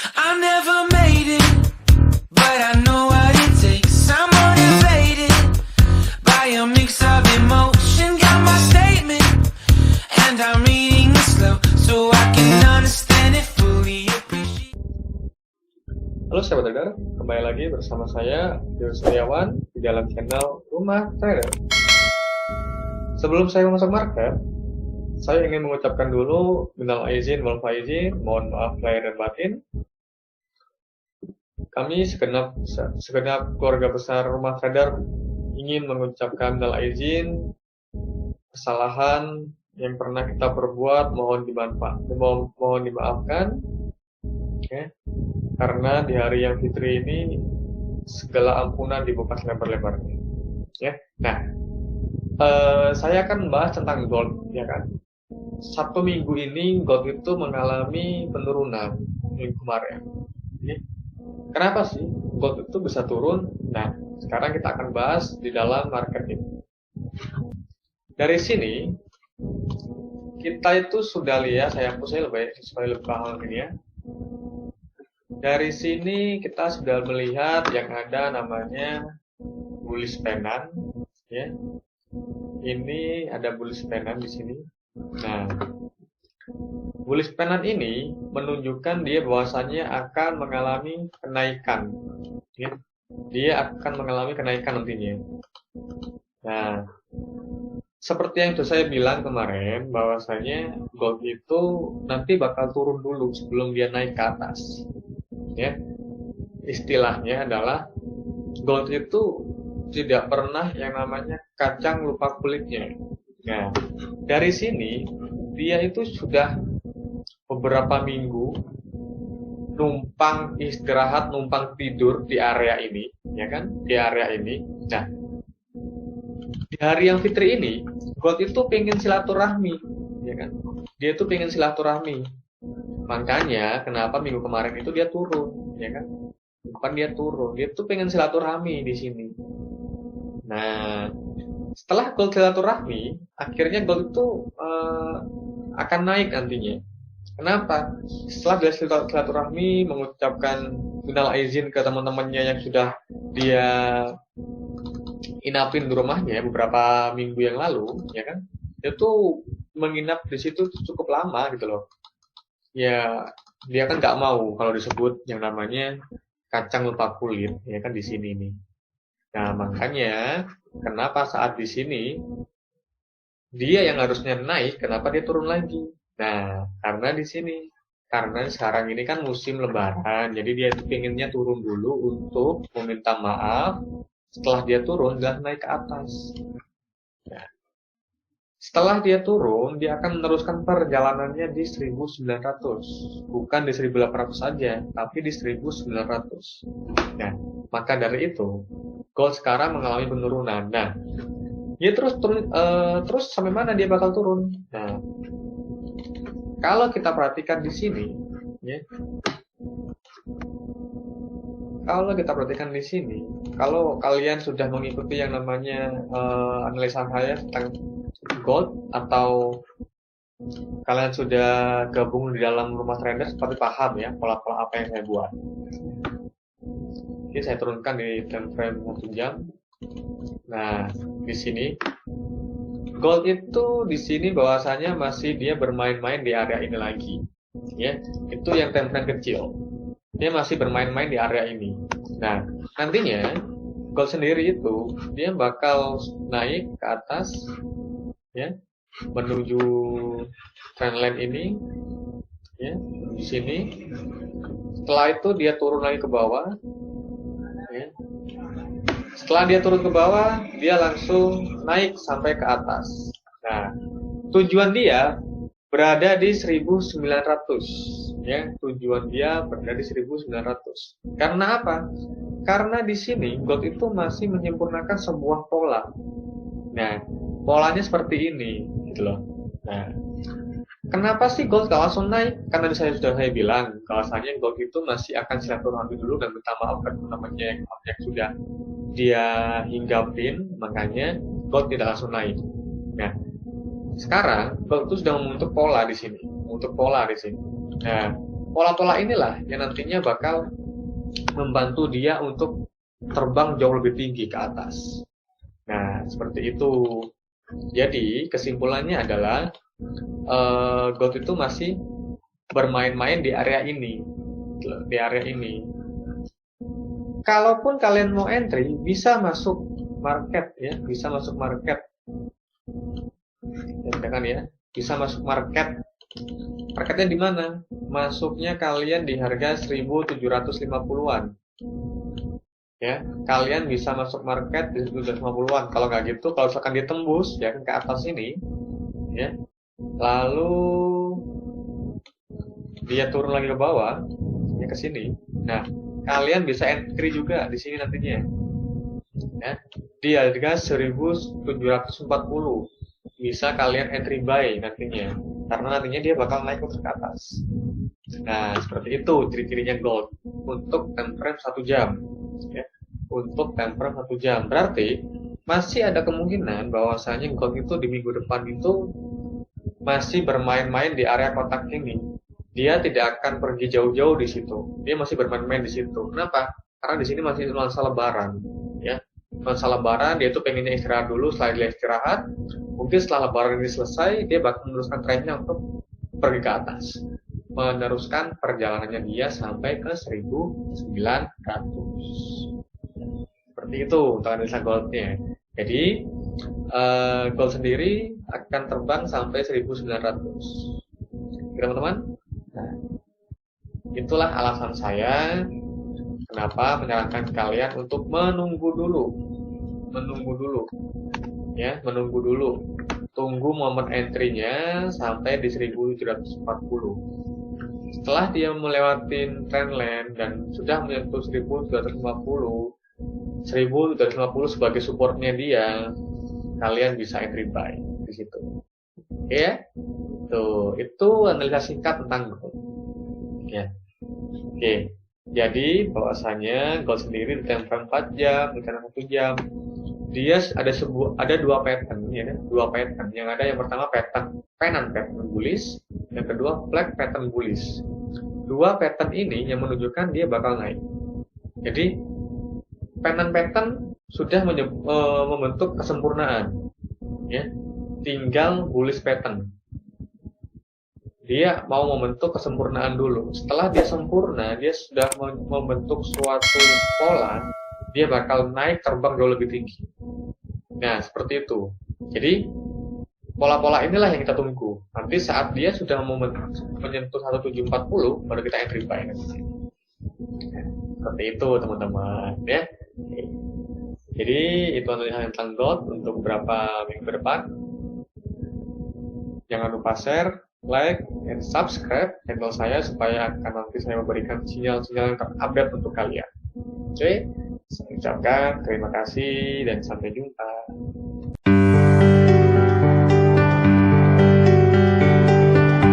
I never made it, but I know what it takes. I'm motivated by a mix of emotion. Got my statement, and I'm reading it slow so I can understand it fully. Appreciate. Halo sahabat trader, kembali lagi bersama saya Yus Setiawan di dalam channel Rumah Trader. Sebelum saya masuk market, saya ingin mengucapkan dulu minal aizin wal faizin, mohon maaf lahir dan batin. Kami segenap keluarga besar Rumah Trader ingin mengucapkan minal aizin, kesalahan yang pernah kita perbuat mohon dimaafkan. Okay. Karena di hari yang fitri ini segala ampunan dibuka selebar-lebarnya. Ya. Nah, saya akan membahas tentang gold, ya kan. Satu minggu ini gold itu mengalami penurunan minggu kemarin. Jadi, kenapa sih gold itu bisa turun? Nah, sekarang kita akan bahas di dalam market ini. Dari sini kita itu sudah lihat, saya hapus supaya lebih paham ini ya. Dari sini kita sudah melihat yang ada namanya bullish pennant, ya. Ini ada bullish pennant di sini. Nah, bullish pennant ini menunjukkan dia bahwasannya akan mengalami kenaikan, ya. Dia akan mengalami kenaikan nantinya. Nah, seperti yang sudah saya bilang kemarin, bahwasanya gold itu nanti bakal turun dulu sebelum dia naik ke atas. Ya, istilahnya adalah gold itu tidak pernah yang namanya kacang lupa kulitnya. Nah, dari sini dia itu sudah beberapa minggu numpang istirahat, numpang tidur di area ini, ya kan? Di area ini. Nah, di hari yang fitri ini, gold itu pengen silaturahmi, ya kan? Dia itu pengen silaturahmi. Makanya kenapa minggu kemarin itu dia turun, ya kan? Bukan dia turun, dia tuh pengen silaturahmi di sini. Nah, setelah gold silaturahmi, akhirnya gold itu akan naik nantinya. Kenapa? Setelah dia silaturahmi, mengucapkan minal aizin ke teman-temannya yang sudah dia inapin di rumahnya beberapa minggu yang lalu, ya kan? Dia tuh menginap di situ cukup lama gitu loh. Ya, dia kan nggak mau kalau disebut yang namanya kacang lupa kulit, ya kan di sini nih. Nah, makanya kenapa saat di sini dia yang harusnya naik, kenapa dia turun lagi? Nah, karena di sini, karena sekarang ini kan musim lebaran, jadi dia itu pengennya turun dulu untuk meminta maaf. Setelah dia turun, dan naik ke atas. Nah, setelah dia turun, dia akan meneruskan perjalanannya di 1900. Bukan di 1800 saja, tapi di 1900. Nah, maka dari itu, gold sekarang mengalami penurunan. Nah, dia terus turun, terus sampai mana dia bakal turun? Nah, kalau kita perhatikan di sini, ya, kalau kita perhatikan di sini, kalau kalian sudah mengikuti yang namanya analisa saya tentang gold, atau kalian sudah gabung di dalam Rumah Trader, seperti paham ya pola-pola apa yang saya buat. Oke, saya turunkan di time frame 1 jam. Nah, di sini gold itu di sini bahwasanya masih dia bermain-main di area ini lagi. Ya, itu yang time frame kecil. Dia masih bermain-main di area ini. Nah, nantinya gold sendiri itu dia bakal naik ke atas, ya, menuju trendline ini, ya, di sini. Setelah itu dia turun lagi ke bawah, ya. Setelah dia turun ke bawah, dia langsung naik sampai ke atas. Nah, tujuan dia berada di 1900, ya. Tujuan dia berada di 1900. Karena apa? Karena di sini gold itu masih menyempurnakan sebuah pola. Nah, polanya seperti ini, gitu loh. Nah, kenapa sih gold gak langsung naik? Karena saya bilang, bahwasanya gold itu masih akan silaturahmi dulu dan minta maaf ke teman-temannya yang sudah dia hinggapin, makanya gold tidak langsung naik. Nah, sekarang gold itu sudah membentuk pola di sini, Nah, pola-pola inilah yang nantinya bakal membantu dia untuk terbang jauh lebih tinggi ke atas. Nah, seperti itu. Jadi, kesimpulannya adalah gold itu masih bermain-main di area ini. Di area ini. Kalaupun kalian mau entry, bisa masuk market ya, bisa masuk market. Ya kan ya, bisa masuk market. Marketnya di mana? Masuknya kalian di harga 1.750-an. Ya, kalian bisa masuk market di 1.750-an. Kalau nggak gitu, kalau misalkan ditembus ya ke atas ini, ya, lalu dia turun lagi ke bawah, ya ke sini. Nah, kalian bisa entry juga di sini nantinya. Ya, di harga 1.740 bisa kalian entry buy nantinya, karena nantinya dia bakal naik ke atas. Nah, seperti itu ciri-cirinya gold untuk time frame 1 jam. Ya, untuk time frame 1 jam. Berarti masih ada kemungkinan bahwasanya gold itu di minggu depan itu masih bermain-main di area kotak ini. Dia tidak akan pergi jauh-jauh di situ. Dia masih bermain-main di situ. Kenapa? Karena di sini masih masa lebaran. Ya, masa lebaran dia tuh pengennya istirahat dulu. Setelah dia istirahat, mungkin setelah lebaran ini selesai, dia bakal meneruskan trennya untuk pergi ke atas, meneruskan perjalanannya dia sampai ke 1.900. Seperti itu untuk analisa goldnya. Jadi gold sendiri akan terbang sampai 1.900. Teman-teman, nah, itulah alasan saya kenapa menyarankan kalian untuk menunggu dulu, ya, menunggu dulu. Tunggu momen entry-nya sampai di 1.740. Setelah dia melewati trendline dan sudah menyentuh 1.750 sebagai supportnya dia, kalian bisa entry buy di situ. Oke ya? Tuh, itu analisa singkat tentang gold. Ya. Oke. Jadi bahwasanya gold sendiri di time frame 4 jam, di time frame 1 jam, dia ada dua pattern, ya, dua pattern. Yang ada yang pertama pennant pattern bullish, yang kedua flag pattern bullish. Dua pattern ini yang menunjukkan dia bakal naik. Jadi pennant pattern sudah membentuk kesempurnaan, ya. Tinggal bullish pattern. Dia mau membentuk kesempurnaan dulu. Setelah dia sempurna, dia sudah membentuk suatu pola, dia bakal naik terbang jauh lebih tinggi. Nah, seperti itu. Jadi, pola-pola inilah yang kita tunggu. Nanti saat dia sudah menyentuh 1.740, baru kita entry buy. Seperti itu, teman-teman. Ya. Jadi, itu analisa tentang gold untuk beberapa minggu ke depan. Jangan lupa share, like, dan subscribe channel saya supaya akan nanti saya memberikan sinyal-sinyal yang terupdate untuk kalian. Oke, saya ucapkan terima kasih dan sampai jumpa.